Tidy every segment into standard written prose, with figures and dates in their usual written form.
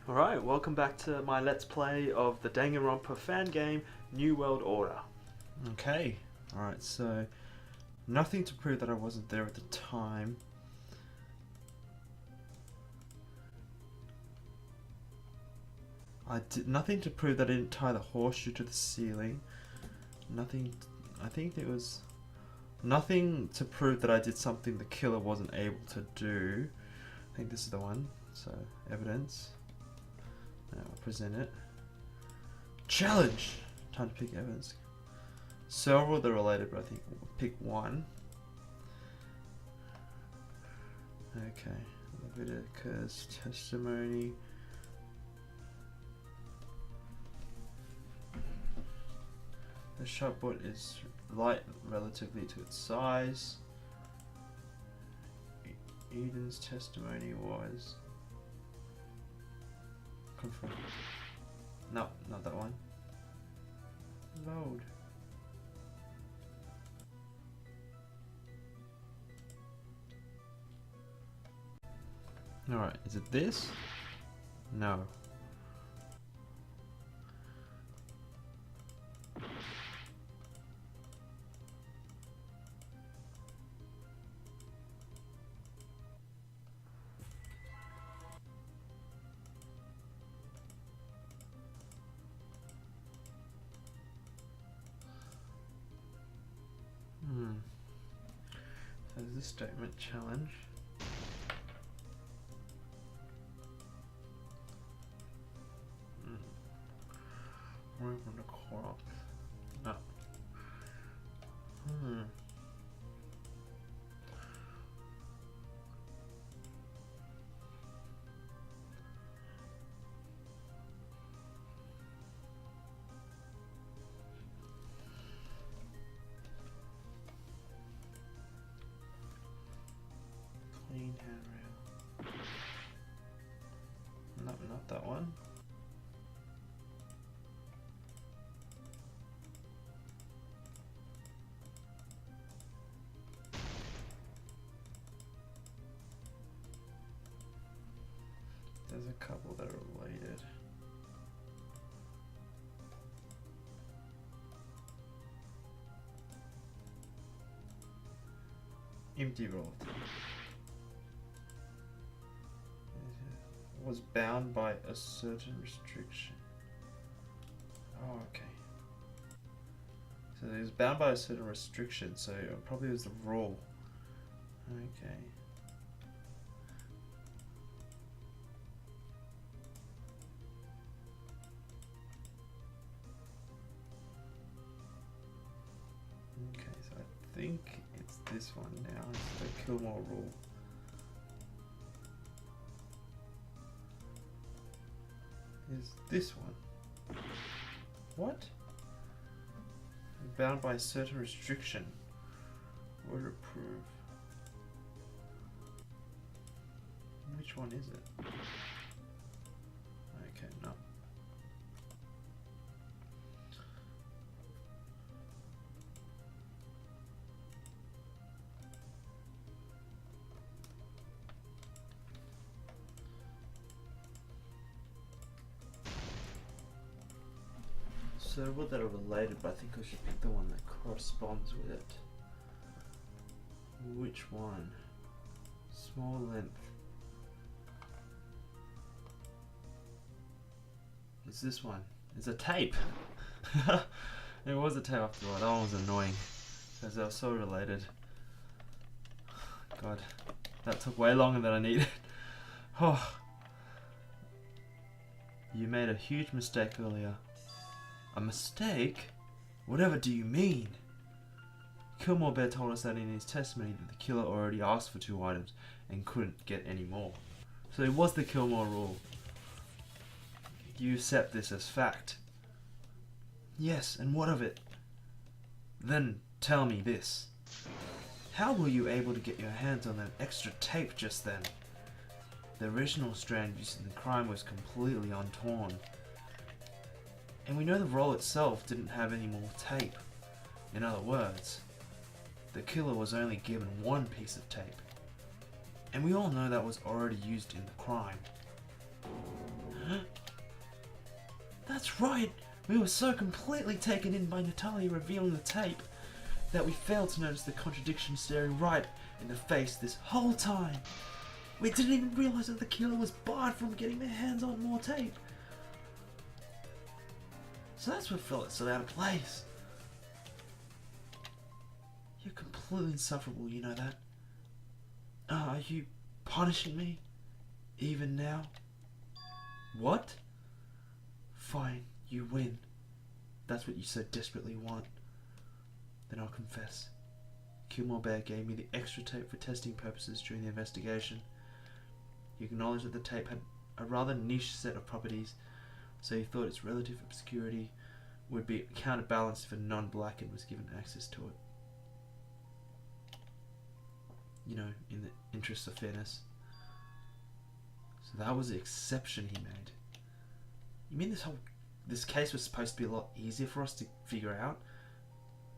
Alright, welcome back to my Let's Play of the Danganronpa fan game, New World Order. Okay, alright, so nothing to prove that I wasn't there at the time. I did nothing to prove that I didn't tie the horseshoe to the ceiling. Nothing, I think there was nothing to prove that I did something the killer wasn't able to do. I think this is the one, so evidence. Now I'll present it. Challenge! Time to pick evidence. Several that are related, but I think we'll pick one. Okay, Leviticus, testimony. The shotboard is light relatively to its size. Eden's testimony was confirmed. No, not that one. Load. Alright, is it this? No. So this statement challenge. Room on the clock. No. Clean handrail. No, not that one. There's a couple that are related. Empty roll. Was bound by a certain restriction. Oh, okay. So it was bound by a certain restriction, so it probably was the rule. Okay. Okay, so I think it's this one now. It's the Kilmore rule. Is this one. What? Bound by a certain restriction. Word approve. Which one is it? Okay, no. Several that are related, but I think I should pick the one that corresponds with it. Which one? Small length. It's this one. It's a tape. It was a tape after all. That one was annoying because they were so related. God, that took way longer than I needed. Oh, you made a huge mistake earlier. A mistake? Whatever do you mean? Kilmore Bear told us that in his testimony that the killer already asked for 2 items and couldn't get any more. So it was the Kilmore rule. You accept this as fact. Yes, and what of it? Then tell me this. How were you able to get your hands on that extra tape just then? The original strand used in the crime was completely untorn. And we know the roll itself didn't have any more tape. In other words, the killer was only given 1 piece of tape. And we all know that was already used in the crime. That's right! We were so completely taken in by Natalia revealing the tape that we failed to notice the contradiction staring right in the face this whole time. We didn't even realize that the killer was barred from getting their hands on more tape. So that's what felt so out of place. You're completely insufferable, you know that? Are you punishing me? Even now? What? Fine, you win. That's what you so desperately want. Then I'll confess. Kilmore Bear gave me the extra tape for testing purposes during the investigation. He acknowledged that the tape had a rather niche set of properties, so he thought its relative obscurity would be counterbalanced if a non-blackhead was given access to it. You know, in the interest of fairness. So that was the exception he made. You mean this case was supposed to be a lot easier for us to figure out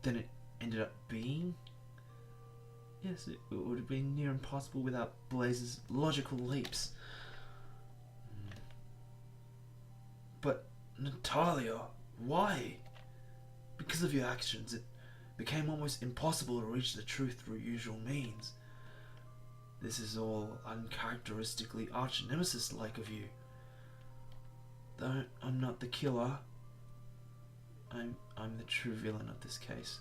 than it ended up being? Yes, it would have been near impossible without Blaze's logical leaps. But Natalia, why? Because of your actions, it became almost impossible to reach the truth through usual means. This is all uncharacteristically arch-nemesis-like of you. Though I'm not the killer, I'm the true villain of this case.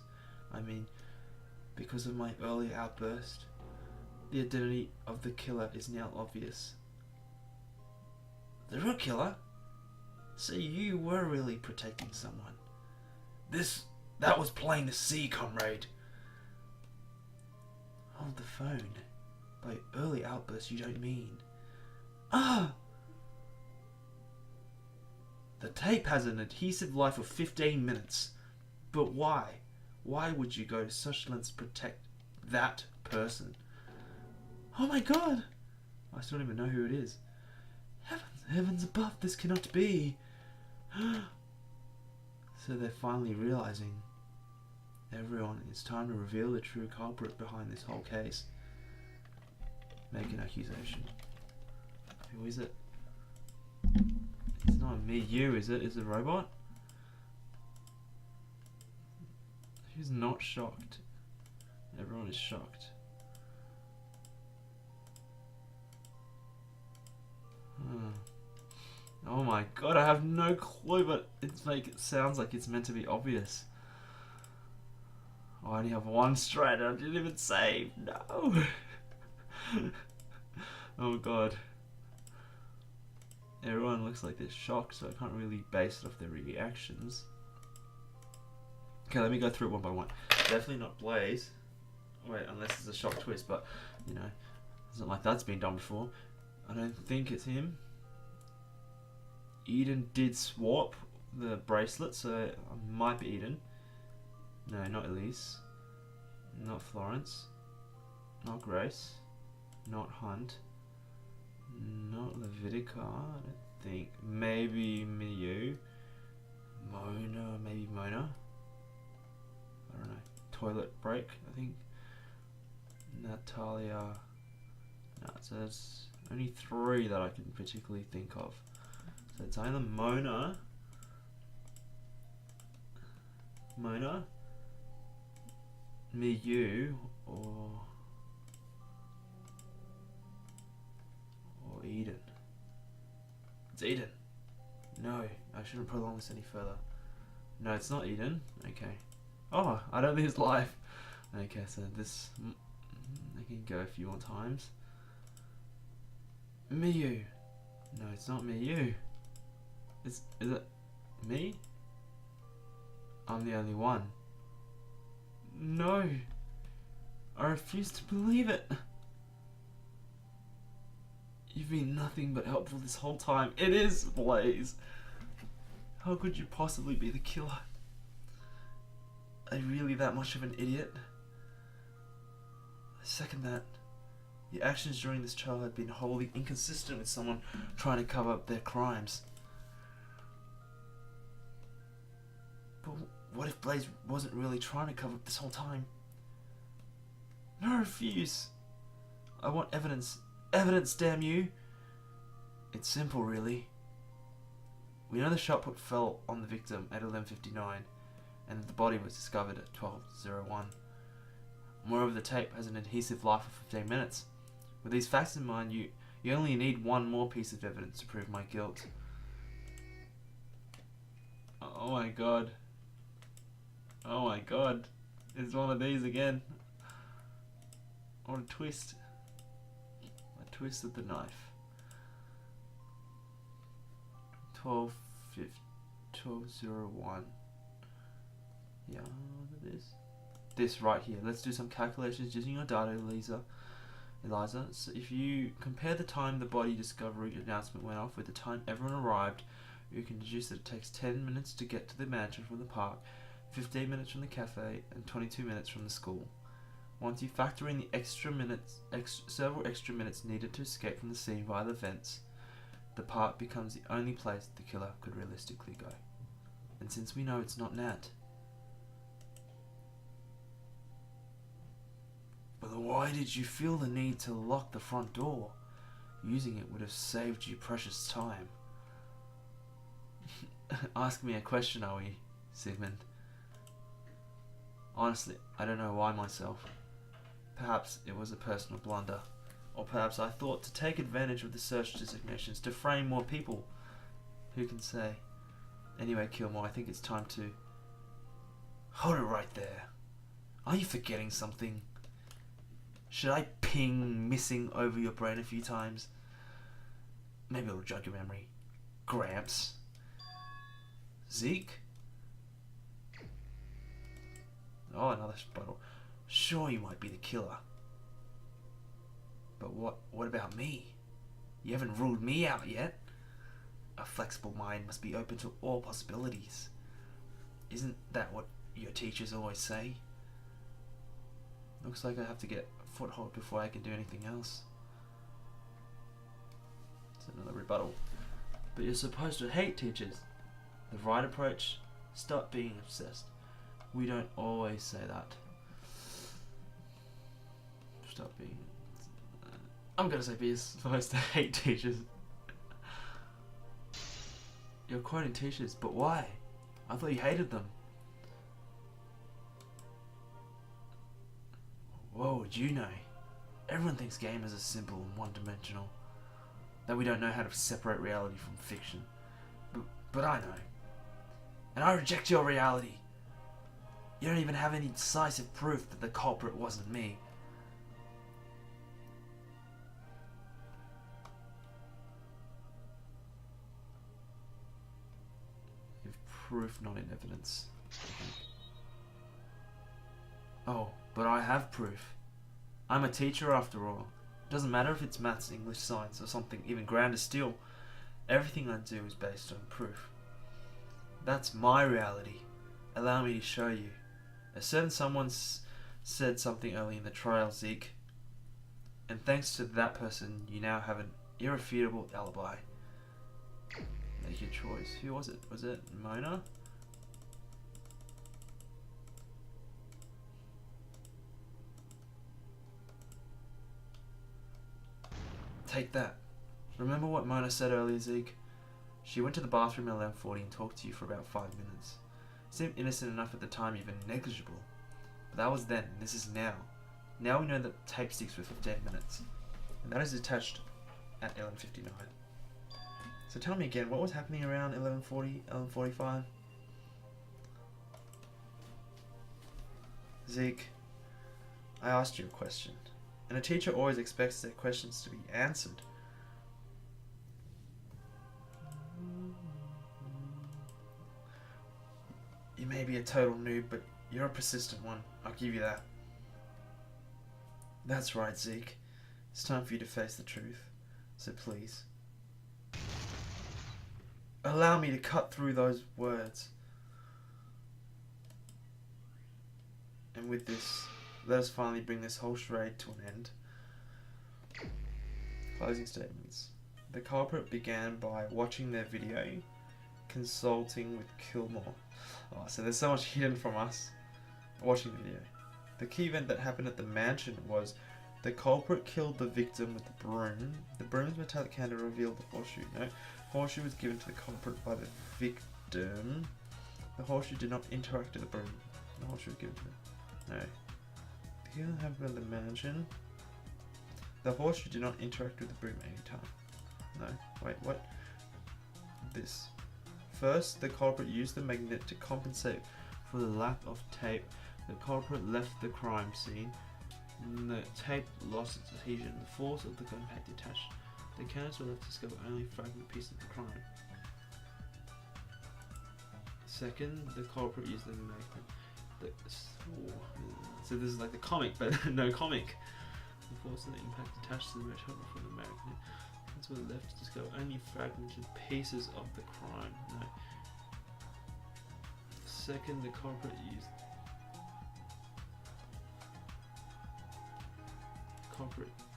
I mean, because of my earlier outburst, the identity of the killer is now obvious. The real killer? So you were really protecting someone. That was plain to see, comrade. Hold the phone. By early outbursts you don't mean. Ah! The tape has an adhesive life of 15 minutes. But why? Why would you go to such lengths to protect that person? Oh my god! I still don't even know who it is. Heavens above, this cannot be. So they're finally realizing, everyone, it's time to reveal the true culprit behind this whole case. Make an accusation. Who is it? It's not me, you, is it? Is it a robot? Who's not shocked? Everyone is shocked. Oh my god, I have no clue, but it sounds like it's meant to be obvious. I only have one straight and I didn't even save. No! Oh god. Everyone looks like they're shocked, so I can't really base it off their reactions. Okay, let me go through it one by one. Definitely not Blaze. Wait, unless it's a shock twist, but, you know, it's not like that's been done before. I don't think it's him. Eden did swap the bracelet, so it might be Eden. No, not Elise. Not Florence. Not Grace. Not Hunt. Not Levitica, I don't think. Maybe Miyu. Mona, maybe Mona. I don't know. Toilet break, I think. Natalia. No, so there's only 3 that I can particularly think of. So it's either Mona, Miyu, or Eden. It's Eden. No, I shouldn't prolong this any further. No, it's not Eden. Okay. Oh, I don't think it's live. Okay, so this I can go a few more times. Miyu. No, it's not Miyu. Is it me? I'm the only one. No. I refuse to believe it. You've been nothing but helpful this whole time. It is Blaze. How could you possibly be the killer? Are you really that much of an idiot? I second that. Your actions during this trial have been wholly inconsistent with someone trying to cover up their crimes. But what if Blaze wasn't really trying to cover up this whole time? No, I refuse. I want evidence. Evidence, damn you! It's simple, really. We know the shot put fell on the victim at 11:59 and that the body was discovered at 12:01. Moreover, the tape has an adhesive life of 15 minutes. With these facts in mind, you only need one more piece of evidence to prove my guilt. Oh my god. Oh my god. It's one of these again. What a twist. A twist of the knife. 12:01. Yeah, look at this. This right here. Let's do some calculations using your data, Eliza. So if you compare the time the body discovery announcement went off with the time everyone arrived, you can deduce that it takes 10 minutes to get to the mansion from the park, 15 minutes from the cafe, and 22 minutes from the school. Once you factor in the several extra minutes needed to escape from the scene via the vents, the park becomes the only place the killer could realistically go. And since we know it's not Nat, but why did you feel the need to lock the front door? Using it would have saved you precious time. Ask me a question, are we, Sigmund? Honestly, I don't know why myself. Perhaps it was a personal blunder. Or perhaps I thought to take advantage of the search designations to frame more people. Who can say? Anyway, Kilmore, I think it's time to... Hold it right there. Are you forgetting something? Should I ping missing over your brain a few times? Maybe it'll jog your memory. Gramps. Zeke? Oh, another bottle. Sure, you might be the killer. But what about me? You haven't ruled me out yet. A flexible mind must be open to all possibilities. Isn't that what your teachers always say? Looks like I have to get a foothold before I can do anything else. It's another rebuttal. But you're supposed to hate teachers. The right approach, stop being obsessed. We don't always say that. Stop being... I'm gonna say be supposed to hate teachers. You're quoting teachers, but why? I thought you hated them. What would you know? Everyone thinks gamers are simple and one-dimensional. That we don't know how to separate reality from fiction. But I know. And I reject your reality. You don't even have any decisive proof that the culprit wasn't me. You have proof, not in evidence. Oh, but I have proof. I'm a teacher after all. It doesn't matter if it's maths, English, science, or something even grander still. Everything I do is based on proof. That's my reality. Allow me to show you. A certain someone said something early in the trial, Zeke. And thanks to that person, you now have an irrefutable alibi. Make your choice. Who was it? Was it Mona? Take that. Remember what Mona said earlier, Zeke? She went to the bathroom at 11:40 and talked to you for about 5 minutes. Seemed innocent enough at the time, even negligible. But that was then, and this is now. Now we know that the tape sticks for 15 minutes. And that is attached at 11:59. So tell me again, what was happening around 11:40, 11:45? Zeke, I asked you a question. And a teacher always expects their questions to be answered. You may be a total noob, but you're a persistent one. I'll give you that. That's right, Zeke. It's time for you to face the truth. So please, allow me to cut through those words. And with this, let us finally bring this whole charade to an end. Closing statements. The culprit began by watching their video, consulting with Kilmore. Oh, so there's so much hidden from us watching the video. The key event that happened at the mansion was the culprit killed the victim with the broom. The broom's metallic candle revealed the horseshoe note. horseshoe was given to the culprit by the victim. The horseshoe did not interact with the broom. The horseshoe was given to them. No. The killer happened in the mansion. The horseshoe did not interact with the broom any time. No. Wait, what? This. First, the culprit used the magnet to compensate for the lack of tape. The culprit left the crime scene. The tape lost its adhesion. The force of the impact detached. The cannons were left to discover only fragment pieces of the crime. Second, the culprit used the magnet. So this is like the comic, but no comic. The force of the impact detached to the metal from the magnet. Cannons were left to discover only fragmented pieces of the crime. No. Second, the culprit used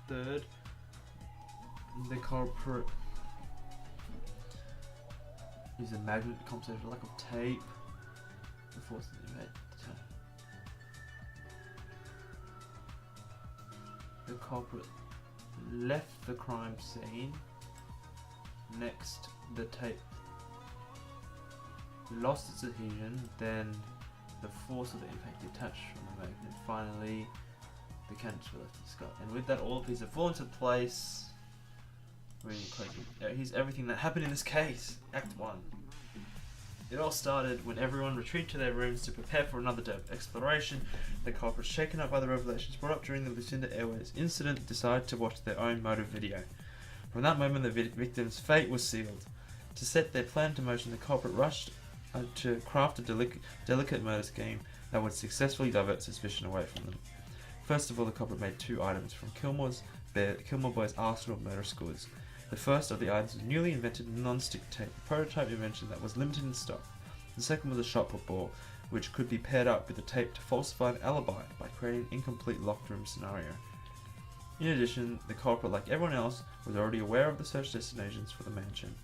Third, the culprit used a magnet to compensate for lack of tape. The force of the impact. The culprit left the crime scene. Next, the tape lost its adhesion. Then, the force of the impact detached from the magnet. Finally, the cannons were left to discover. And with that, all pieces fall into place. Really crazy. Here's everything that happened in this case. Act 1. It all started when everyone retreated to their rooms to prepare for another day of exploration. The culprits, shaken up by the revelations brought up during the Lucinda Airways incident, decided to watch their own motive video. From that moment, the victim's fate was sealed. To set their plan into motion, the culprit rushed to craft a delicate murder scheme that would successfully divert suspicion away from them. First of all, the culprit made 2 items from Kilmore Boy's arsenal of murderous goods. The first of the items was newly invented non-stick tape, a prototype invention that was limited in stock. The second was a shot put ball, which could be paired up with the tape to falsify an alibi by creating an incomplete locked room scenario. In addition, the culprit, like everyone else, was already aware of the search destinations for the mansion.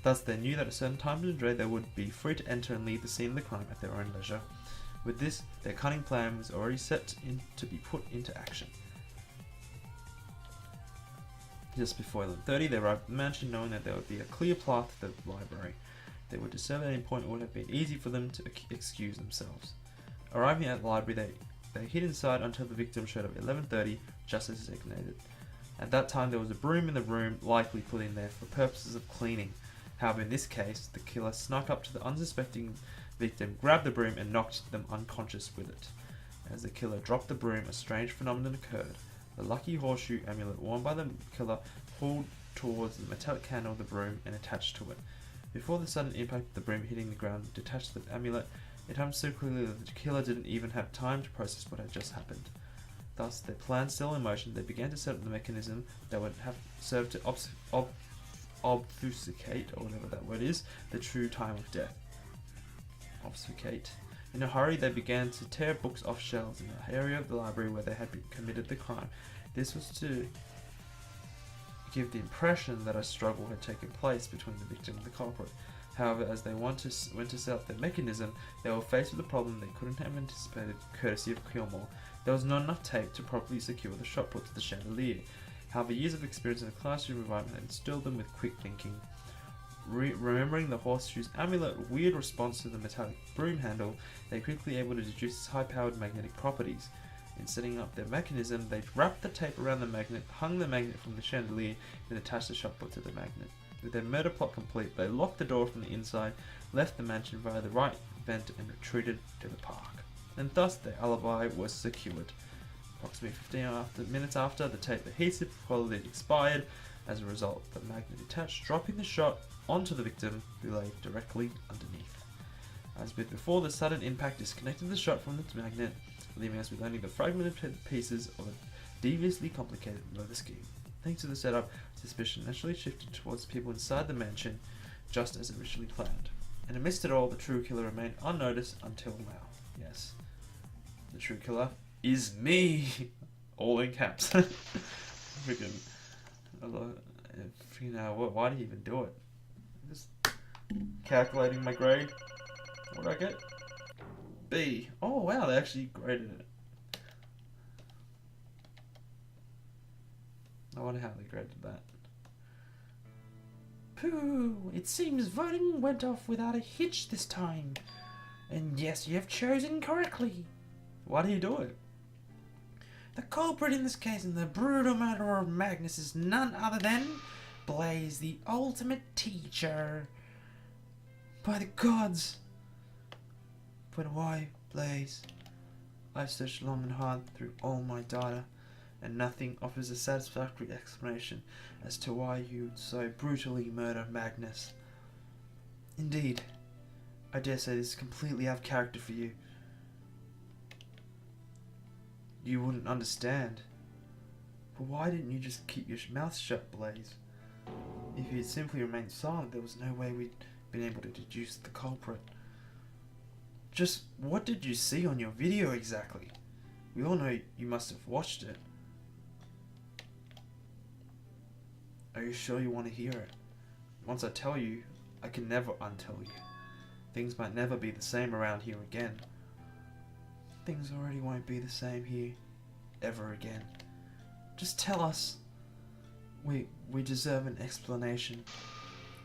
Thus, they knew that at certain times of the day they would be free to enter and leave the scene of the crime at their own leisure. With this, their cunning plan was already set to be put into action. Just before 11:30, they arrived at the mansion knowing that there would be a clear path to the library. They would discern at any point it would have been easy for them to excuse themselves. Arriving at the library, they hid inside until the victim showed up at 11:30, just as designated. At that time, there was a broom in the room, likely put in there for purposes of cleaning. However, in this case, the killer snuck up to the unsuspecting victim, grabbed the broom, and knocked them unconscious with it. As the killer dropped the broom, a strange phenomenon occurred. The lucky horseshoe amulet worn by the killer pulled towards the metallic handle of the broom and attached to it. Before the sudden impact of the broom hitting the ground detached the amulet, it happened so quickly that the killer didn't even have time to process what had just happened. Thus, their plan still in motion, they began to set up the mechanism that would have served to obfuscate, or whatever that word is, the true time of death. Obfuscate. In a hurry, they began to tear books off shelves in the area of the library where they had committed the crime. This was to give the impression that a struggle had taken place between the victim and the culprit. However, as they went to set up their mechanism, they were faced with a problem they couldn't have anticipated, courtesy of Kilmore. There was not enough tape to properly secure the shot put to the chandelier. However, years of experience in a classroom environment had instilled them with quick thinking. Remembering the horseshoe's amulet's weird response to the metallic broom handle, they were quickly able to deduce its high-powered magnetic properties. In setting up their mechanism, they wrapped the tape around the magnet, hung the magnet from the chandelier, and attached the shot put to the magnet. With their murder plot complete, they locked the door from the inside, left the mansion via the right vent, and retreated to the park. And thus their alibi was secured. Approximately 15 minutes after, the tape adhesive quality expired. As a result, the magnet detached, dropping the shot onto the victim, who lay directly underneath. As with before, the sudden impact disconnected the shot from the magnet, leaving us with only the fragmented pieces of a deviously complicated murder scheme. Thanks to the setup, suspicion naturally shifted towards people inside the mansion, just as originally planned. And amidst it all, the true killer remained unnoticed until now. Yes, the true killer is me! All in caps. Freaking... why did he even do it? Just calculating my grade. What did I get? B. Oh wow, they actually graded it. I wonder how they graded that. Pooh, it seems voting went off without a hitch this time. And yes, you have chosen correctly. Why do you do it? The culprit in this case in the brutal murder of Magnus is none other than Blaze, the ultimate teacher. By the gods! But why, Blaze? I've searched long and hard through all my data, and nothing offers a satisfactory explanation as to why you would so brutally murder Magnus. Indeed, I dare say this is completely out of character for you. You wouldn't understand. But why didn't you just keep your mouth shut, Blaze? If you had simply remained silent, there was no way we'd been able to deduce the culprit. Just what did you see on your video exactly? We all know you must have watched it. Are you sure you want to hear it? Once I tell you, I can never untell you. Things might never be the same around here again. Things already won't be the same here ever again. Just tell us. We deserve an explanation.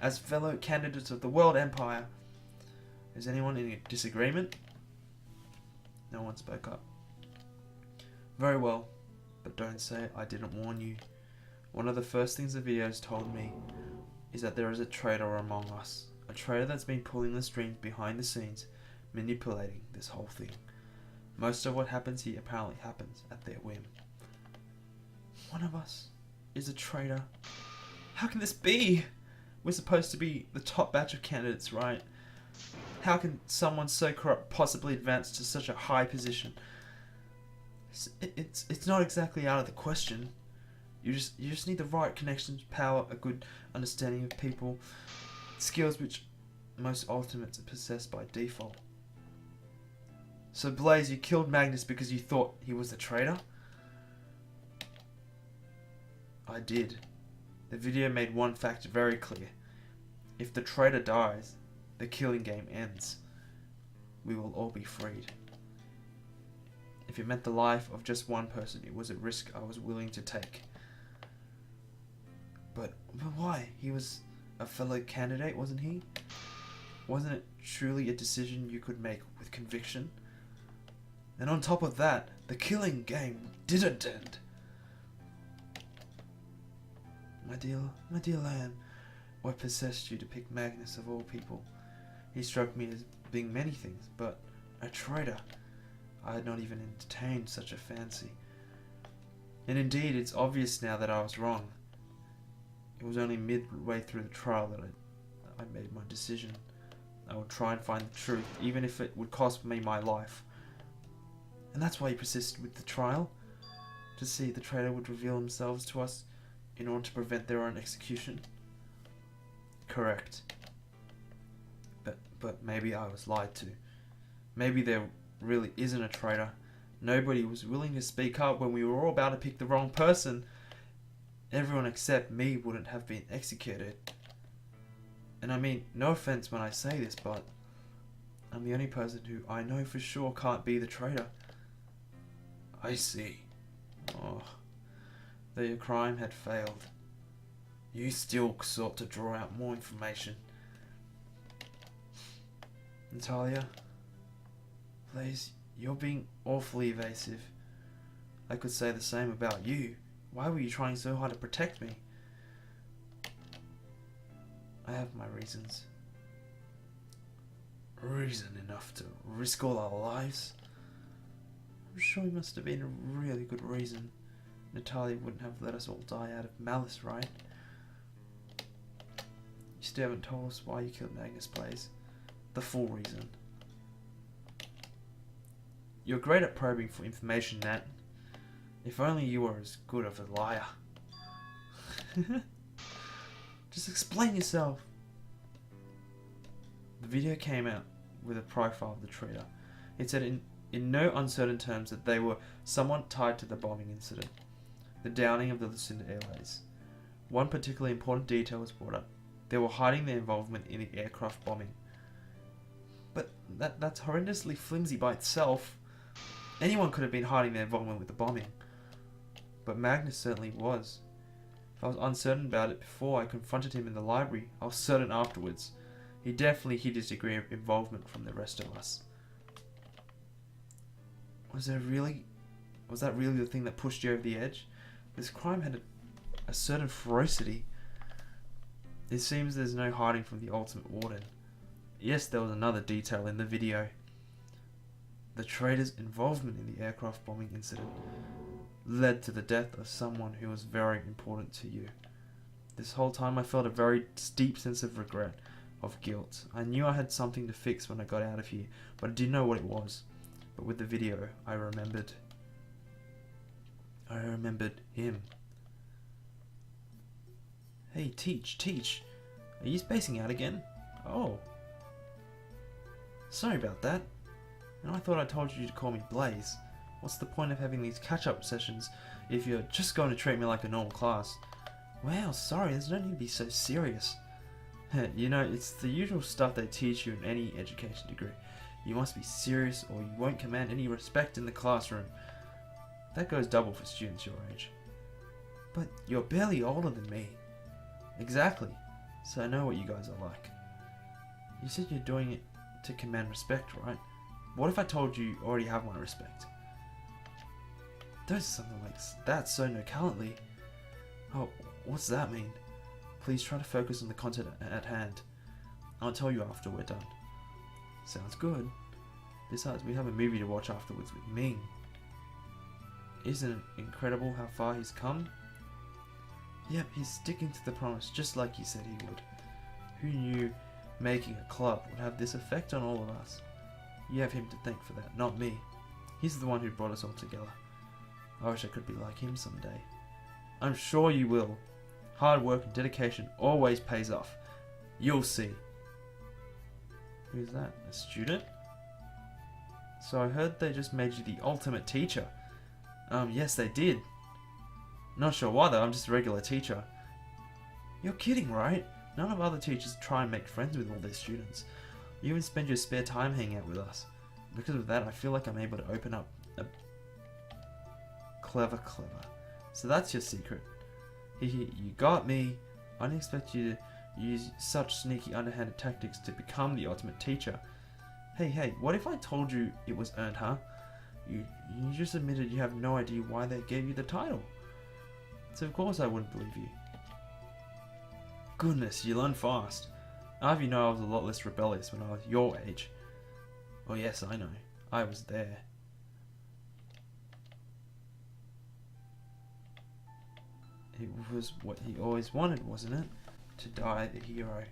As fellow candidates of the World Empire. Is anyone in disagreement? No one spoke up. Very well, but don't say I didn't warn you. One of the first things the videos told me is that there is a traitor among us. A traitor that's been pulling the strings behind the scenes, manipulating this whole thing. Most of what happens here apparently happens at their whim. One of us is a traitor. How can this be? We're supposed to be the top batch of candidates, right? How can someone so corrupt possibly advance to such a high position? It's not exactly out of the question. You just need the right connections, power, a good understanding of people, skills which most ultimates are possessed by default. So Blaze, you killed Magnus because you thought he was the traitor? I did. The video made one fact very clear. If the traitor dies, the killing game ends. We will all be freed. If it meant the life of just one person, it was a risk I was willing to take. But why? He was a fellow candidate, wasn't he? Wasn't it truly a decision you could make with conviction? And on top of that, the killing game didn't end. My dear Lan, what possessed you to pick Magnus of all people? He struck me as being many things, but a traitor. I had not even entertained such a fancy. And indeed, it's obvious now that I was wrong. It was only midway through the trial that I made my decision. I would try and find the truth, even if it would cost me my life. And that's why you persisted with the trial? To see if the traitor would reveal themselves to us in order to prevent their own execution? Correct. But maybe I was lied to. Maybe there really isn't a traitor. Nobody was willing to speak up when we were all about to pick the wrong person. Everyone except me wouldn't have been executed. And I mean, no offense when I say this, but I'm the only person who I know for sure can't be the traitor. I see. Oh, though your crime had failed, you still sought to draw out more information. Natalia, please, you're being awfully evasive. I could say the same about you. Why were you trying so hard to protect me? I have my reasons. Reason enough to risk all our lives? I'm sure it must have been a really good reason. Natalia wouldn't have let us all die out of malice, right? You still haven't told us why you killed Magnus, Blaze. The full reason. You're great at probing for information, Nat. If only you were as good of a liar. Just explain yourself. The video came out with a profile of the traitor. It said in no uncertain terms that they were somewhat tied to the bombing incident, the downing of the Lucinda Airways. One particularly important detail was brought up. They were hiding their involvement in the aircraft bombing. But that's horrendously flimsy by itself. Anyone could have been hiding their involvement with the bombing. But Magnus certainly was. If I was uncertain about it before I confronted him in the library, I was certain afterwards. He definitely hid his degree of involvement from the rest of us. Was that really the thing that pushed you over the edge? This crime had a certain ferocity. It seems there's no hiding from the ultimate warden. Yes, there was another detail in the video. The traitor's involvement in the aircraft bombing incident led to the death of someone who was very important to you. This whole time I felt a very deep sense of regret, of guilt. I knew I had something to fix when I got out of here, but I didn't know what it was. But with the video, I remembered him. Hey, Teach. Are you spacing out again? Oh. Sorry about that. And I thought I told you to call me Blaze. What's the point of having these catch-up sessions if you're just going to treat me like a normal class? Wow, sorry, there's no need to be so serious. You know, it's the usual stuff they teach you in any education degree. You must be serious or you won't command any respect in the classroom. That goes double for students your age. But you're barely older than me. Exactly. So I know what you guys are like. You said you're doing it to command respect, right? What if I told you already have my respect? Don't say something like that so nonchalantly. Oh, what's that mean? Please try to focus on the content at hand. I'll tell you after we're done. Sounds good. Besides, we have a movie to watch afterwards with Ming. Isn't it incredible how far he's come? Yep, he's sticking to the promise just like he said he would. Who knew making a club would have this effect on all of us? You have him to thank for that, not me. He's the one who brought us all together. I wish I could be like him someday. I'm sure you will. Hard work and dedication always pays off. You'll see. Who's that? A student? So I heard they just made you the ultimate teacher. Yes they did. Not sure why though, I'm just a regular teacher. You're kidding, right? None of other teachers try and make friends with all their students. You even spend your spare time hanging out with us. Because of that, I feel like I'm able to open up a... Clever. So that's your secret. You got me. I didn't expect you to use such sneaky underhanded tactics to become the ultimate teacher. Hey, what if I told you it was earned, huh? You just admitted you have no idea why they gave you the title. So of course I wouldn't believe you. Goodness, you learn fast. I have you know I was a lot less rebellious when I was your age. Oh yes, I know. I was there. It was what he always wanted, wasn't it? To die the hero.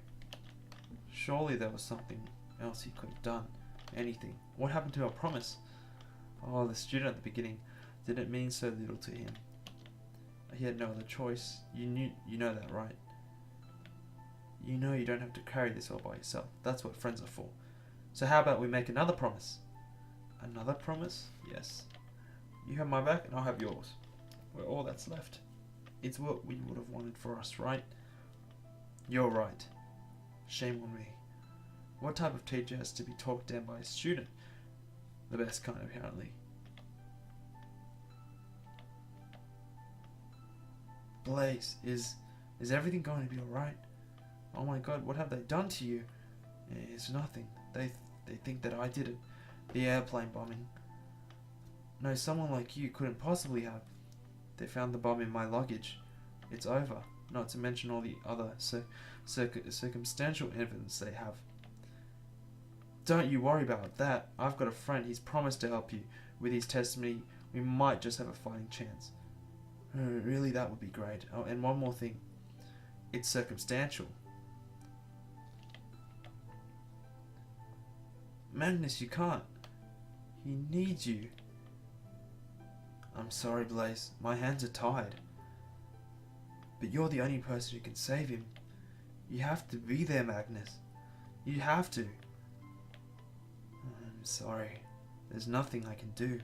Surely there was something else he could have done. Anything. What happened to our promise? Oh, the student at the beginning. Did it mean so little to him? He had no other choice. You know that, right? You know you don't have to carry this all by yourself. That's what friends are for. So how about we make another promise? Another promise? Yes. You have my back and I'll have yours. We're all that's left. It's what we would have wanted for us, right? You're right. Shame on me. What type of teacher has to be talked down by a student? The best kind, apparently. Blaze, is everything going to be alright? Oh my god, what have they done to you? It's nothing. They think that I did it. The airplane bombing. No, someone like you couldn't possibly have. They found the bomb in my luggage. It's over. Not to mention all the other circumstantial evidence they have. Don't you worry about that. I've got a friend. He's promised to help you. With his testimony, we might just have a fighting chance. Really, that would be great. Oh, and one more thing. It's circumstantial. Magnus, you can't. He needs you. I'm sorry, Blaze. My hands are tied. But you're the only person who can save him. You have to be there, Magnus. You have to. I'm sorry. There's nothing I can do.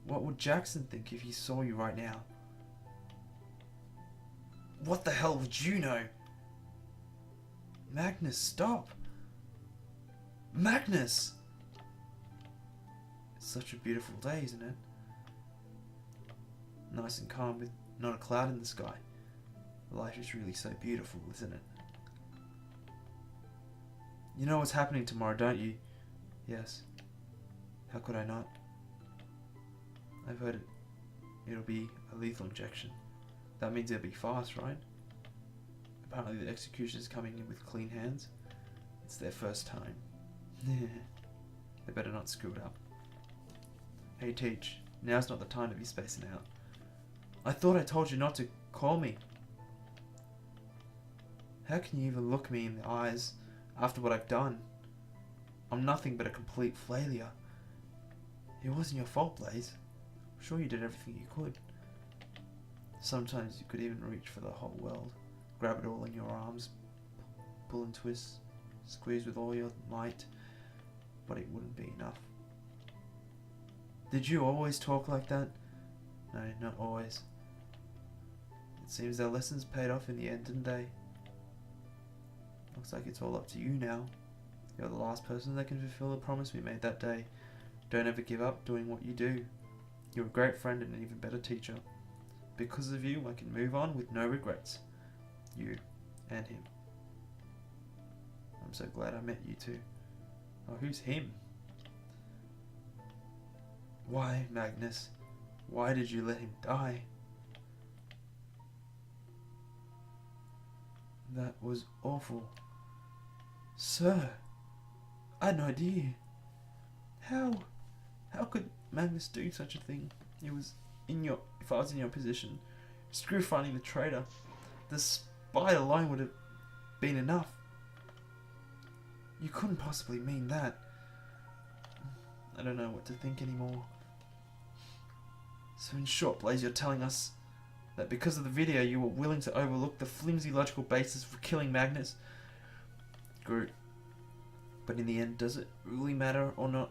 What would Jackson think if he saw you right now? What the hell would you know? Magnus, stop. Magnus! It's such a beautiful day, isn't it? Nice and calm with not a cloud in the sky. Life is really so beautiful, isn't it? You know what's happening tomorrow, don't you? Yes. How could I not? I've heard it'll be a lethal injection. That means it'll be fast, right? Apparently the execution is coming in with clean hands. It's their first time. They better not screw it up. Hey Teach, now's not the time to be spacing out. I thought I told you not to call me. How can you even look me in the eyes after what I've done? I'm nothing but a complete failure. It wasn't your fault, Blaze. I'm sure you did everything you could. Sometimes you could even reach for the whole world, grab it all in your arms, pull and twist, squeeze with all your might, but it wouldn't be enough. Did you always talk like that? No, not always. It seems their lessons paid off in the end, didn't they? Looks like it's all up to you now. You're the last person that can fulfill the promise we made that day. Don't ever give up doing what you do. You're a great friend and an even better teacher. Because of you, I can move on with no regrets. You and him. I'm so glad I met you two. Oh, who's him? Why, Magnus? Why did you let him die? That was awful. Sir, I had no idea. How could Magnus do such a thing? If I was in your position, screw finding the traitor. The spy alone would have been enough. You couldn't possibly mean that. I don't know what to think anymore. So in short, Blaze, you're telling us that because of the video you were willing to overlook the flimsy logical basis for killing Magnus? Good. But in the end, does it really matter or not?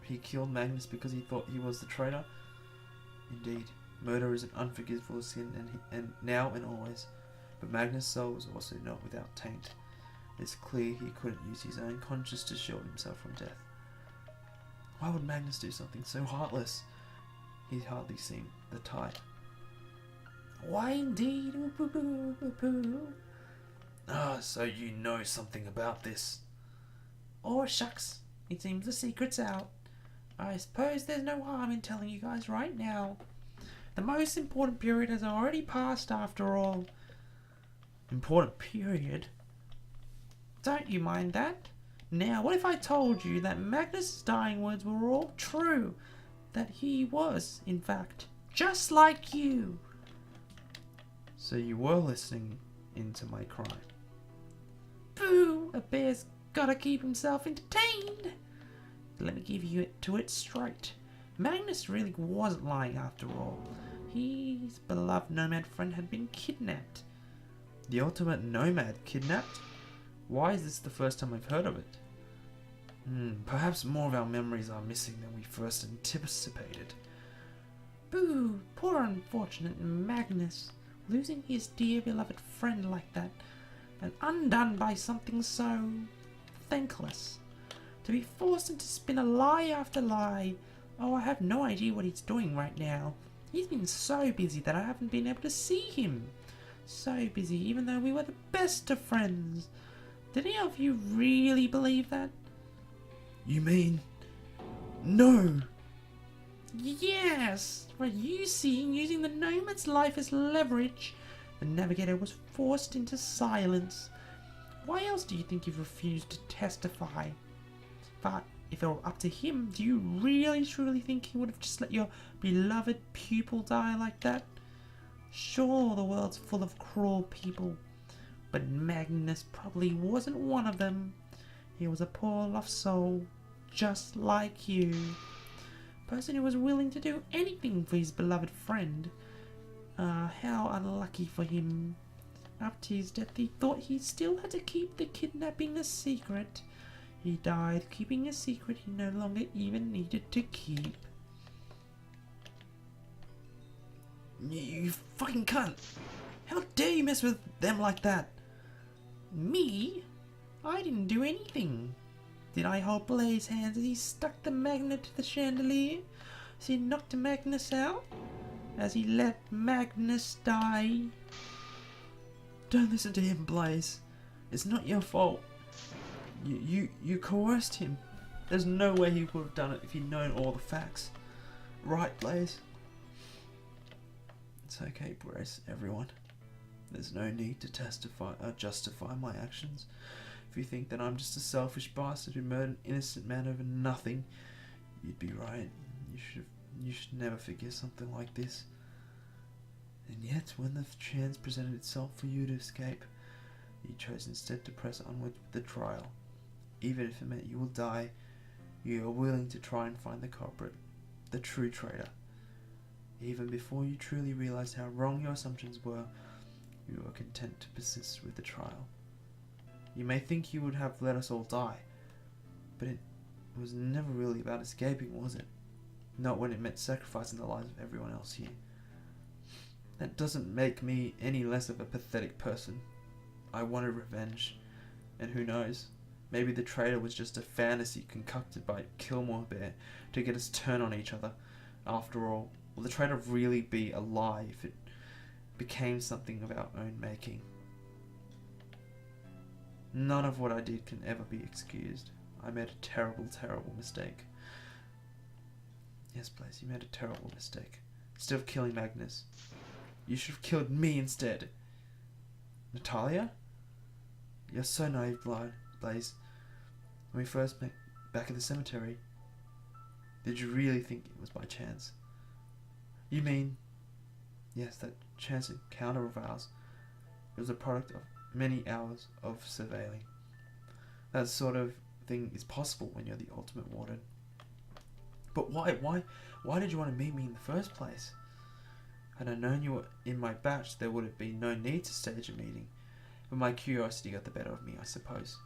He killed Magnus because he thought he was the traitor? Indeed, murder is an unforgivable sin and now and always. But Magnus' soul was also not without taint. It's clear he couldn't use his own conscience to shield himself from death. Why would Magnus do something so heartless? He hardly seemed the type. Why indeed? Ah, so you know something about this. Oh shucks, it seems the secret's out. I suppose there's no harm in telling you guys right now. The most important period has already passed after all. Important period? Don't you mind that? Now, what if I told you that Magnus' dying words were all true? That he was, in fact, just like you? So you were listening into my crime. Boo! A bear's gotta keep himself entertained. Let me give you it straight. Magnus really wasn't lying after all. His beloved nomad friend had been kidnapped. The ultimate nomad kidnapped? Why is this the first time I've heard of it? Perhaps more of our memories are missing than we first anticipated. Boo! Poor unfortunate Magnus. Losing his dear beloved friend like that. And undone by something so thankless. To be forced into spin a lie after lie. Oh, I have no idea what he's doing right now. He's been so busy that I haven't been able to see him. So busy, even though we were the best of friends. Did any of you really believe that? You mean... No! Yes! For you seeing using the nomad's life as leverage, the navigator was forced into silence. Why else do you think he refused to testify? But if it were up to him, do you really truly think he would have just let your beloved pupil die like that? Sure, the world's full of cruel people, but Magnus probably wasn't one of them. He was a poor lost soul, just like you. A person who was willing to do anything for his beloved friend. How unlucky for him. After his death, he thought he still had to keep the kidnapping a secret. He died keeping a secret he no longer even needed to keep. You fucking cunt! How dare you mess with them like that? Me? I didn't do anything. Did I hold Blaze's hands as he stuck the magnet to the chandelier? As he knocked Magnus out? as he let Magnus die. Don't listen to him, Blaze. It's not your fault. You coerced him. There's no way he would have done it if he'd known all the facts. Right, Blaze? It's okay, brace everyone. There's no need to justify my actions. If you think that I'm just a selfish bastard who murdered an innocent man over nothing, you'd be right. You should never forget something like this. And yet, when the chance presented itself for you to escape, you chose instead to press onward with the trial. Even if it meant you will die, you are willing to try and find the culprit, the true traitor. Even before you truly realized how wrong your assumptions were, you were content to persist with the trial. You may think you would have let us all die, but it was never really about escaping, was it? Not when it meant sacrificing the lives of everyone else here. That doesn't make me any less of a pathetic person. I wanted revenge, and who knows, maybe the traitor was just a fantasy concocted by Kilmore Bear to get us to turn on each other. After all, will the traitor really be a lie if it became something of our own making? None of what I did can ever be excused. I made a terrible, terrible mistake. Yes, Blaze, you made a terrible mistake. Instead of killing Magnus, you should have killed me instead. Natalia? You're so naive, Blaze. When we first met back at the cemetery, did you really think it was by chance? You mean, yes, that chance encounter of ours, it was a product of many hours of surveilling. That sort of thing is possible when you're the ultimate warden. But why did you want to meet me in the first place? Had I known you were in my batch, there would have been no need to stage a meeting. But my curiosity got the better of me, I suppose.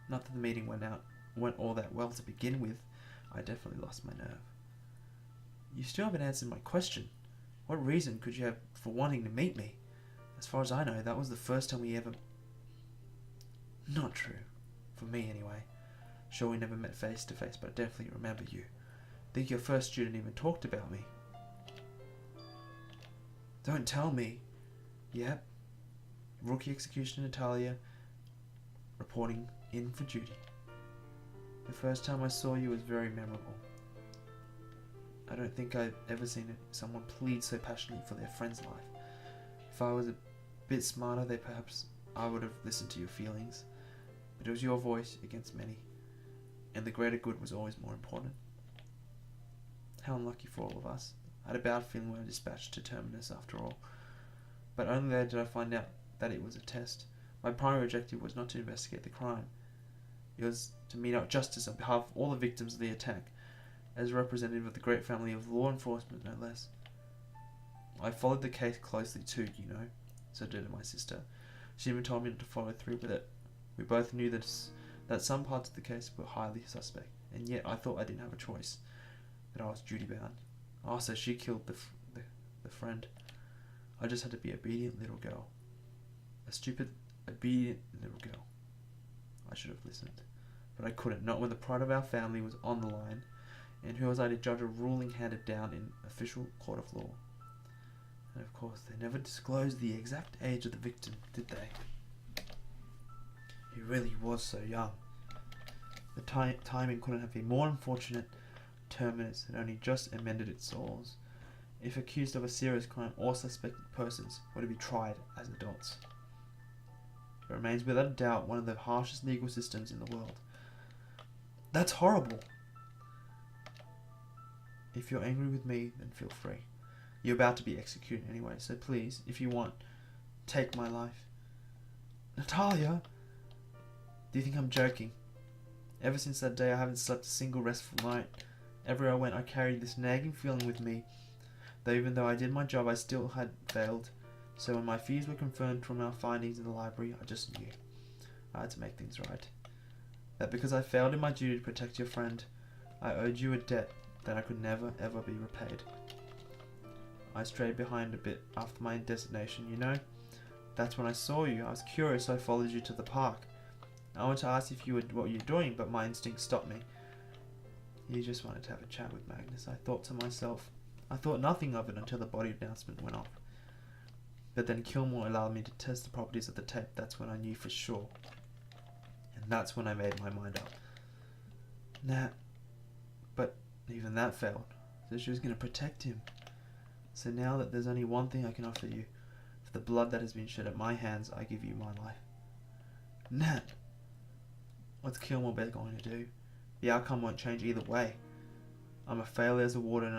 Not that the meeting went all that well to begin with. I definitely lost my nerve. You still haven't answered my question. What reason could you have for wanting to meet me? As far as I know, that was the first time we ever... Not true. For me, anyway. Sure, we never met face to face, but I definitely remember you. I think your first student even talked about me. Don't tell me. Yep. Rookie executioner Natalia, reporting in for duty. The first time I saw you was very memorable. I don't think I've ever seen someone plead so passionately for their friend's life. If I was a bit smarter, perhaps I would have listened to your feelings. But it was your voice against many, and the greater good was always more important. How unlucky for all of us. I had a bad feeling when I dispatched to Terminus after all. But only there did I find out that it was a test. My primary objective was not to investigate the crime. It was to mete out justice on behalf of all the victims of the attack, as a representative of the great family of law enforcement, no less. I followed the case closely too, you know. So did my sister. She even told me not to follow through with it. We both knew that some parts of the case were highly suspect, and yet I thought I didn't have a choice, that I was duty-bound. Also, she killed the friend. I just had to be an obedient little girl. A stupid, obedient little girl. I should have listened. But I couldn't, not when the pride of our family was on the line, and who was I to judge a ruling handed down in official court of law? And of course, they never disclosed the exact age of the victim, did they? He really was so young. The timing couldn't have been more unfortunate. Terminus had only just amended its laws. If accused of a serious crime, all suspected persons were to be tried as adults. It remains without a doubt one of the harshest legal systems in the world. That's horrible! If you're angry with me, then feel free. You're about to be executed anyway, so please, if you want, take my life. Natalia! Do you think I'm joking? Ever since that day, I haven't slept a single restful night. Everywhere I went, I carried this nagging feeling with me. Though even though I did my job, I still had failed. So when my fears were confirmed from our findings in the library, I just knew I had to make things right. That because I failed in my duty to protect your friend, I owed you a debt that I could never ever be repaid. I strayed behind a bit after my designation, you know. That's when I saw you. I was curious, so I followed you to the park. I wanted to ask if you were what you're doing, but my instinct stopped me. You just wanted to have a chat with Magnus. I thought to myself, I thought nothing of it until the body announcement went off. But then Kilmore allowed me to test the properties of the tape. That's when I knew for sure. And that's when I made my mind up. But even that failed. So she was going to protect him. So now that there's only one thing I can offer you, for the blood that has been shed at my hands, I give you my life. Nat, what's Kilmore Bear going to do? The outcome won't change either way. I'm a failure as a warden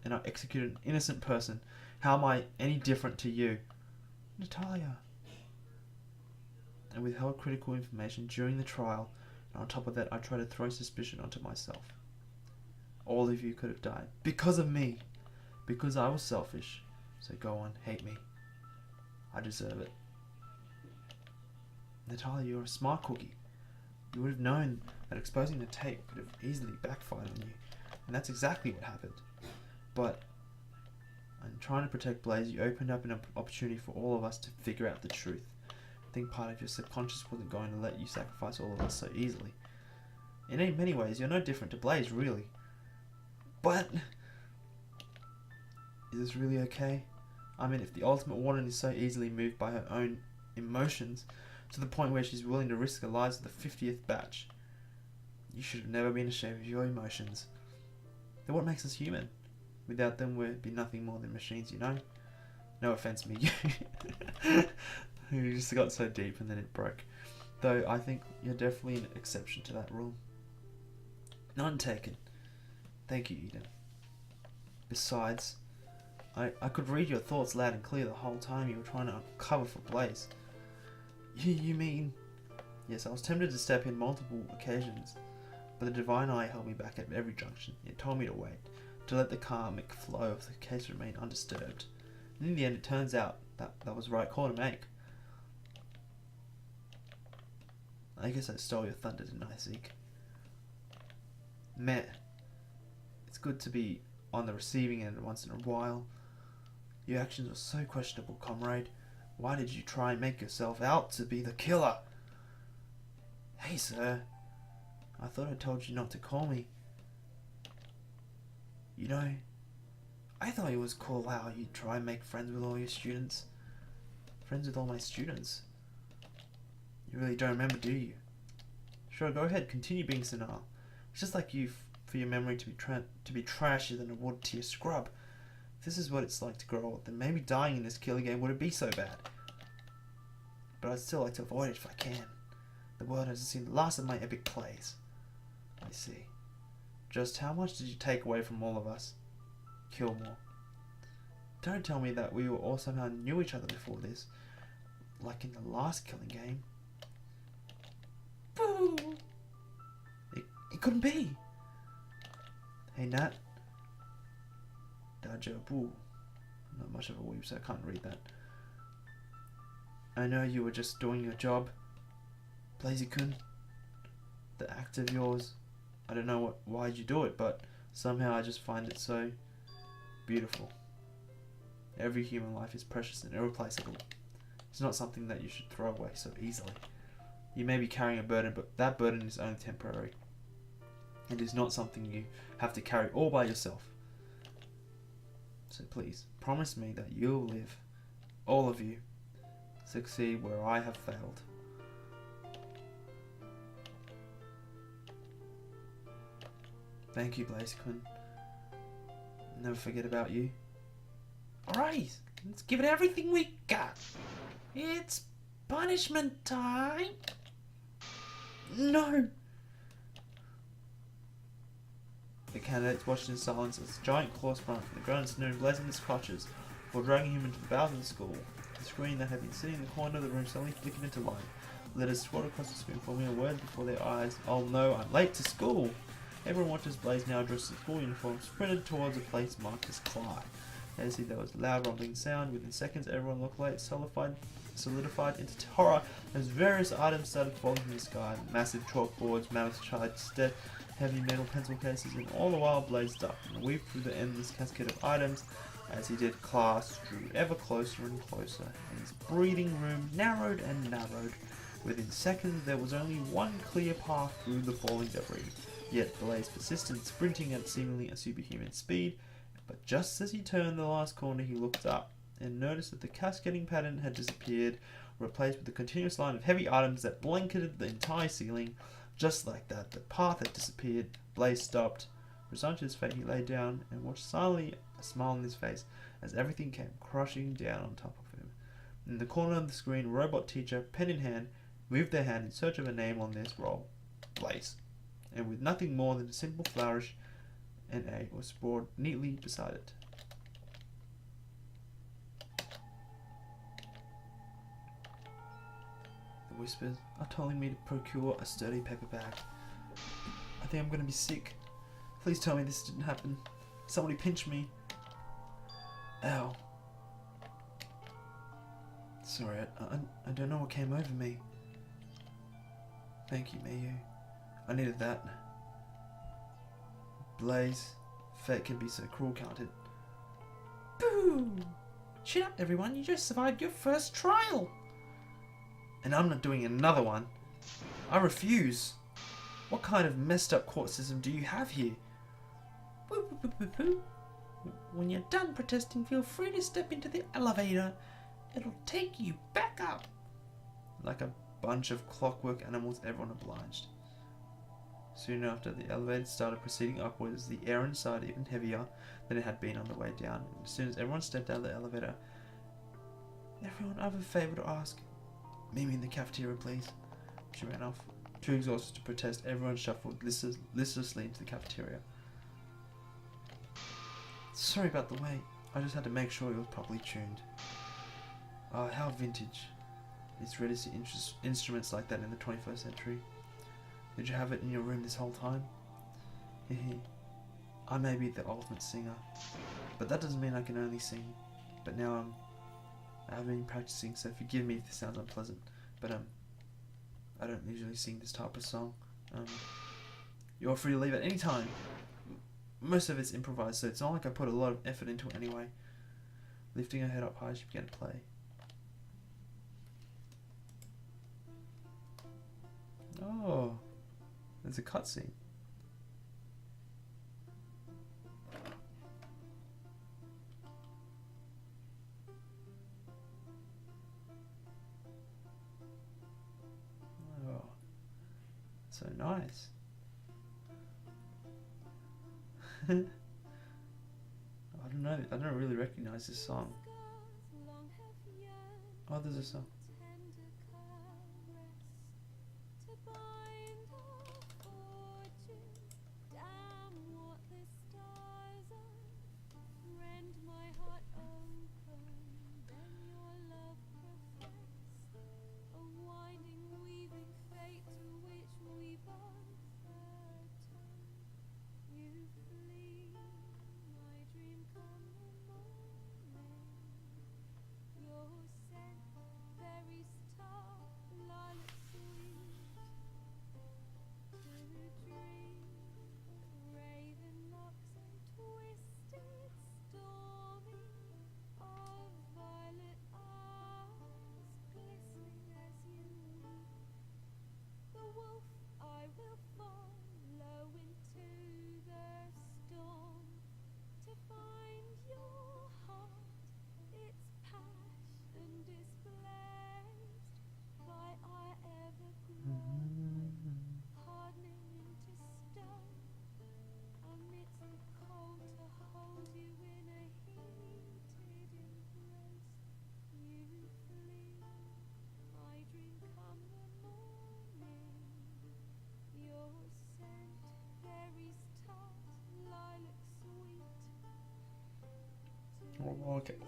and I executed an innocent person. How am I any different to you? Natalia. I withheld critical information during the trial, and on top of that I tried to throw suspicion onto myself. All of you could have died. Because of me. Because I was selfish. So go on, hate me. I deserve it. Natalia, you're a smart cookie. You would have known that exposing the tape could have easily backfired on you. And that's exactly what happened. But in trying to protect Blaze, you opened up an opportunity for all of us to figure out the truth. I think part of your subconscious wasn't going to let you sacrifice all of us so easily. In many ways, you're no different to Blaze, really. But is this really okay? I mean, if the Ultimate Warden is so easily moved by her own emotions to the point where she's willing to risk the lives of the 50th batch, you should have never been ashamed of your emotions. They're what makes us human. Without them, we'd be nothing more than machines, you know? No offense, Miyu. You just got so deep and then it broke. Though I think you're definitely an exception to that rule. None taken. Thank you, Eden. Besides, I could read your thoughts loud and clear the whole time you were trying to uncover for Blaze. You mean... Yes, I was tempted to step in multiple occasions, but the Divine Eye held me back at every junction. It told me to wait, to let the karmic flow of the case remain undisturbed. And in the end, it turns out that was the right call to make. I guess I stole your thunder, didn't I, Zeke? Meh. It's good to be on the receiving end once in a while. Your actions were so questionable, comrade. Why did you try and make yourself out to be the killer? Hey, sir. I thought I told you not to call me. You know, I thought it was cool how you try and make friends with all your students. Friends with all my students. You really don't remember, do you? Sure, go ahead, continue being senile. It's just like you for your memory to be trashier than a water tier scrub. If this is what it's like to grow old, then maybe dying in this killer game wouldn't be so bad. But I'd still like to avoid it if I can. The world hasn't seen the last of my epic plays. I see. Just how much did you take away from all of us? Kilmore. Don't tell me that we all somehow knew each other before this. Like in the last killing game. Boo! It couldn't be. Hey Nat. Daja Boo. Not much of a weeb, so I can't read that. I know you were just doing your job. Blazy-kun. The act of yours. I don't know why'd you do it, but somehow I just find it so beautiful. Every human life is precious and irreplaceable. It's not something that you should throw away so easily. You may be carrying a burden, but that burden is only temporary. It is not something you have to carry all by yourself. So please, promise me that you'll live, all of you, succeed where I have failed. Thank you, Blaze-kun. Never forget about you. Alright, let's give it everything we got. It's punishment time. No! The candidates watched in silence as a giant claw sprung from the ground and snow blazing its crotches before dragging him into the bowels of the school. The screen that had been sitting in the corner of the room suddenly flickered into light. Letters swirled across the screen, forming a word before their eyes. Oh no, I'm late to school! Everyone watches Blaze, now dressed in school uniform, sprinted towards a place marked as Clyde. As there was a loud rumbling sound. Within seconds, everyone looked like solidified into horror as various items started falling from the sky. Massive chalkboards, mammoth-sized step, heavy metal pencil cases, and all the while Blaze ducked and weaved through the endless cascade of items. As he did, class drew ever closer and closer, and his breathing room narrowed and narrowed. Within seconds, there was only one clear path through the falling debris. Yet Blaze persisted, sprinting at seemingly a superhuman speed. But just as he turned the last corner, he looked up and noticed that the cascading pattern had disappeared, replaced with a continuous line of heavy items that blanketed the entire ceiling. Just like that, the path had disappeared. Blaze stopped. Resigned to his fate, he lay down and watched silently, a smile on his face, as everything came crushing down on top of him. In the corner of the screen, robot teacher, pen in hand, moved their hand in search of a name on this roll. Blaze. And with nothing more than a simple flourish, an A was sprawled neatly beside it. The whispers are telling me to procure a sturdy paper bag. I think I'm going to be sick. Please tell me this didn't happen. Somebody pinch me. Ow. Sorry, I don't know what came over me. Thank you, Miyu. I needed that. Blaze, fate can be so cruel, can't it? Boo! Shut up, everyone. You just survived your first trial. And I'm not doing another one. I refuse. What kind of messed up court system do you have here? Boo, boo, boo, boo, boo. When you're done protesting, feel free to step into the elevator. It'll take you back up. Like a bunch of clockwork animals, everyone obliged. Soon after, the elevator started proceeding upwards, the air inside even heavier than it had been on the way down. And as soon as everyone stepped out of the elevator, everyone, I have a favour to ask. Meet me in the cafeteria, please. She ran off. Too exhausted to protest, everyone shuffled listlessly into the cafeteria. Sorry about the wait. I just had to make sure it was properly tuned. Ah, how vintage. It's rare to see instruments like that in the 21st century. Did you have it in your room this whole time? Hehe. I may be the ultimate singer, but that doesn't mean I can only sing. But now I have been practicing, so forgive me if this sounds unpleasant. But I don't usually sing this type of song. You're free to leave at any time. Most of it's improvised, so it's not like I put a lot of effort into it anyway. Lifting her head up high, she began to play. Oh, there's a cutscene. Oh, so nice. I don't know. I don't really recognize this song. Oh, there's a song.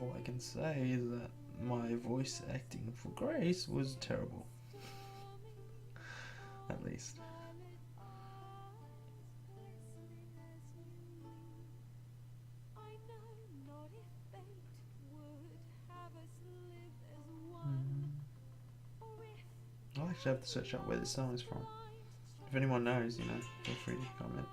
All I can say is that my voice acting for Grace was terrible. At least. I'll actually have to search out where this song is from. If anyone knows, feel free to comment.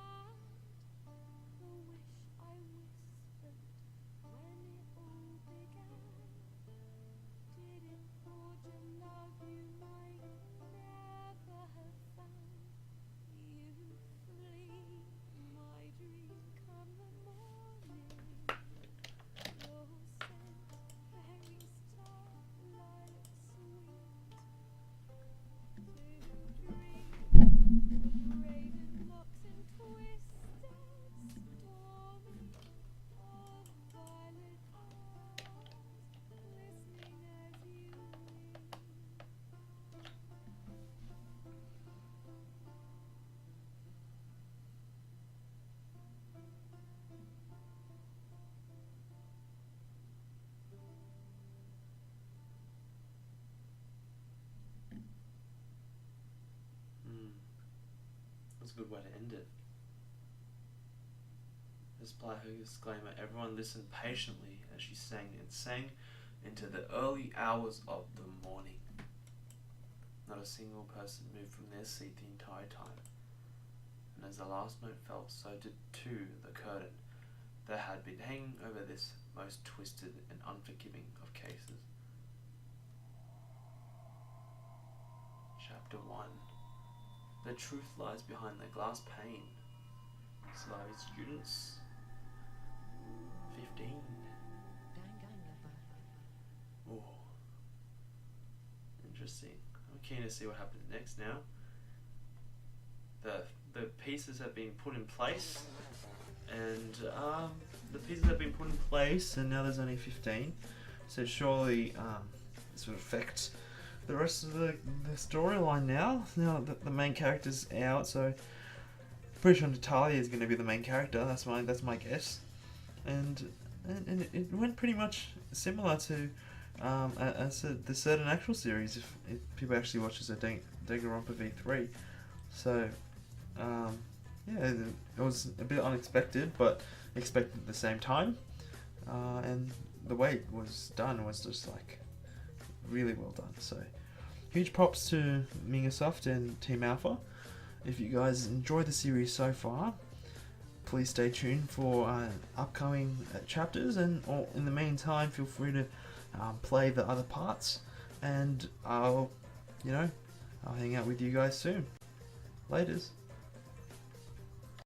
That's a good way to end it. Despite her disclaimer, everyone listened patiently as she sang and sang into the early hours of the morning. Not a single person moved from their seat the entire time. And as the last note fell, so did too the curtain that had been hanging over this most twisted and unforgiving of cases. Chapter 1. The truth lies behind the glass pane. Slavic students 15. Oh, interesting. I'm keen to see what happens next now. The pieces have been put in place, and now there's only 15. So surely this would affect the rest of the storyline now. Now that the main character's out, so pretty sure Natalia is going to be the main character. That's my guess. And it went pretty much similar to the certain actual series. If people actually watch this at Danganronpa V3, so yeah, it was a bit unexpected, but expected at the same time. And the way it was done was just like really well done. So huge props to Mingasoft and Team Alpha. If you guys enjoyed the series so far, please stay tuned for upcoming chapters, and in the meantime, feel free to play the other parts, and I'll hang out with you guys soon. Laters.